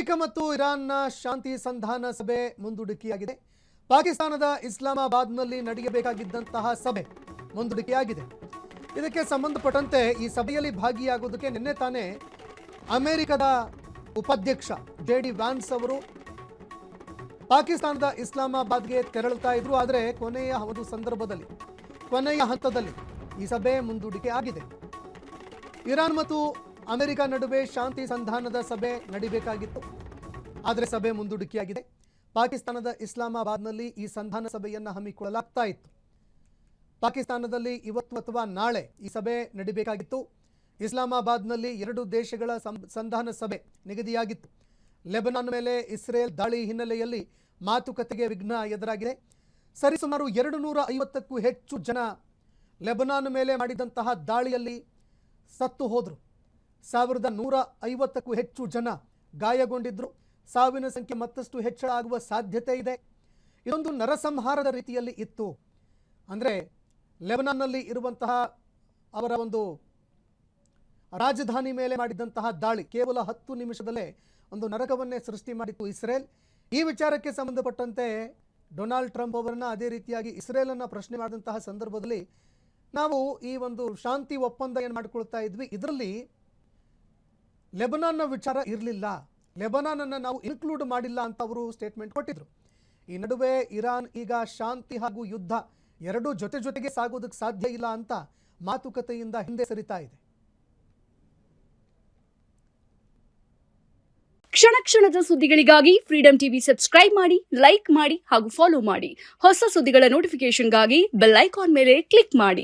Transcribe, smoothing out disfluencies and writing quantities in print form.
America ಮತ್ತು ಇರಾನ್ನ ಶಾಂತಿ ಸಂಧಾನ ಸಭೆ ಮುಂದೂಡಿಕೆಯಾಗಿದೆ. ಪಾಕಿಸ್ತಾನದ ಇಸ್ಲಾಮಾಬಾದ್ನಲ್ಲಿ ನಡೆಯಬೇಕಾಗಿದ್ದಂತಹ ಸಭೆ ಮುಂದೂಡಿಕೆಯಾಗಿದೆ. ಇದಕ್ಕೆ ಸಂಬಂಧಪಟ್ಟಂತೆ ಈ ಸಭೆಯಲ್ಲಿ ಭಾಗಿಯಾಗುವುದಕ್ಕೆ ನಿನ್ನೆ ತಾನೇ ಅಮೆರಿಕದ ಉಪಾಧ್ಯಕ್ಷ ಜೆಡಿ ವ್ಯಾನ್ಸ್ ಅವರು ಪಾಕಿಸ್ತಾನದ ಇಸ್ಲಾಮಾಬಾದ್ಗೆ ತೆರಳುತ್ತಾ ಇದ್ರು. ಆದರೆ ಕೊನೆಯ ಒಂದು ಸಂದರ್ಭದಲ್ಲಿ ಕೊನೆಯ ಹಂತದಲ್ಲಿ ಈ ಸಭೆ ಮುಂದೂಡಿಕೆ ಆಗಿದೆ. ಇರಾನ್ ಮತ್ತು ಅಮೆರಿಕ ನಡುವೆ ಶಾಂತಿ ಸಂಧಾನದ ಸಭೆ ನಡೀಬೇಕಾಗಿತ್ತು, ಆದರೆ ಸಭೆ ಮುಂದೂಡಿಕೆಯಾಗಿದೆ. ಪಾಕಿಸ್ತಾನದ ಇಸ್ಲಾಮಾಬಾದ್ನಲ್ಲಿ ಈ ಸಂಧಾನ ಸಭೆಯನ್ನು ಹಮ್ಮಿಕೊಳ್ಳಲಾಗ್ತಾ ಇತ್ತು. ಪಾಕಿಸ್ತಾನದಲ್ಲಿ ಇವತ್ತು ಅಥವಾ ನಾಳೆ ಈ ಸಭೆ ನಡೀಬೇಕಾಗಿತ್ತು. ಇಸ್ಲಾಮಾಬಾದ್ನಲ್ಲಿ ಎರಡು ದೇಶಗಳ ಸಂಧಾನ ಸಭೆ ನಿಗದಿಯಾಗಿತ್ತು. ಲೆಬನಾನ್ ಮೇಲೆ ಇಸ್ರೇಲ್ ದಾಳಿ ಹಿನ್ನೆಲೆಯಲ್ಲಿ ಮಾತುಕತೆಗೆ ವಿಘ್ನ ಎದುರಾಗಿದೆ. ಸರಿಸುಮಾರು 250ಕ್ಕೂ ಹೆಚ್ಚು ಜನ ಲೆಬನಾನ್ ಮೇಲೆ ಮಾಡಿದಂತಹ ದಾಳಿಯಲ್ಲಿ ಸತ್ತು ಹೋದರು. 1150ಕ್ಕೂ ಹೆಚ್ಚು ಜನ ಗಾಯಗೊಂಡಿದ್ದರು. ಸಾವಿನ ಸಂಖ್ಯೆ ಮತ್ತಷ್ಟು ಹೆಚ್ಚಳ ಆಗುವ ಸಾಧ್ಯತೆ ಇದೆ. ಇದೊಂದು ನರಸಂಹಾರದ ರೀತಿಯಲ್ಲಿ ಇತ್ತು. ಅಂದರೆ ಲೆಬನಾನ್ನಲ್ಲಿ ಇರುವಂತಹ ಅವರ ಒಂದು ರಾಜಧಾನಿ ಮೇಲೆ ಮಾಡಿದಂತಹ ದಾಳಿ ಕೇವಲ 10 ನಿಮಿಷದಲ್ಲೇ ಒಂದು ನರಕವನ್ನೇ ಸೃಷ್ಟಿ ಮಾಡಿತ್ತು ಇಸ್ರೇಲ್. ಈ ವಿಚಾರಕ್ಕೆ ಸಂಬಂಧಪಟ್ಟಂತೆ ಡೊನಾಲ್ಡ್ ಟ್ರಂಪ್ ಅವರನ್ನ ಅದೇ ರೀತಿಯಾಗಿ ಇಸ್ರೇಲನ್ನು ಪ್ರಶ್ನೆ ಮಾಡಿದಂತಹ ಸಂದರ್ಭದಲ್ಲಿ ನಾವು ಈ ಒಂದು ಶಾಂತಿ ಒಪ್ಪಂದ ಏನು ಮಾಡಿಕೊಳ್ತಾ ಇದ್ವಿ, ಇದರಲ್ಲಿ ಲೆಬನಾನ್ನ ವಿಚಾರ ಇರಲಿಲ್ಲ, ಲೆಬನಾನನ್ನು ನಾವು ಇನ್ಕ್ಲೂಡ್ ಮಾಡಿಲ್ಲ ಅಂತ ಅವರು ಸ್ಟೇಟ್ಮೆಂಟ್ ಕೊಟ್ಟಿದ್ರು. ಈ ನಡುವೆ ಇರಾನ್ ಈಗ ಶಾಂತಿ ಹಾಗೂ ಯುದ್ಧ ಎರಡೂ ಜೊತೆಗೆ ಸಾಗೋದಕ್ಕೆ ಸಾಧ್ಯ ಇಲ್ಲ ಅಂತ ಮಾತುಕತೆಯಿಂದ ಹಿಂದೆ ಸರಿತಾ ಇದೆ. ಕ್ಷಣ ಕ್ಷಣದ ಸುದ್ದಿಗಳಿಗಾಗಿ ಫ್ರೀಡಂ ಟಿವಿ ಸಬ್ಸ್ಕ್ರೈಬ್ ಮಾಡಿ, ಲೈಕ್ ಮಾಡಿ ಹಾಗೂ ಫಾಲೋ ಮಾಡಿ. ಹೊಸ ಸುದ್ದಿಗಳ ನೋಟಿಫಿಕೇಶನ್ಗಾಗಿ ಬೆಲ್ ಐಕಾನ್ ಮೇಲೆ ಕ್ಲಿಕ್ ಮಾಡಿ.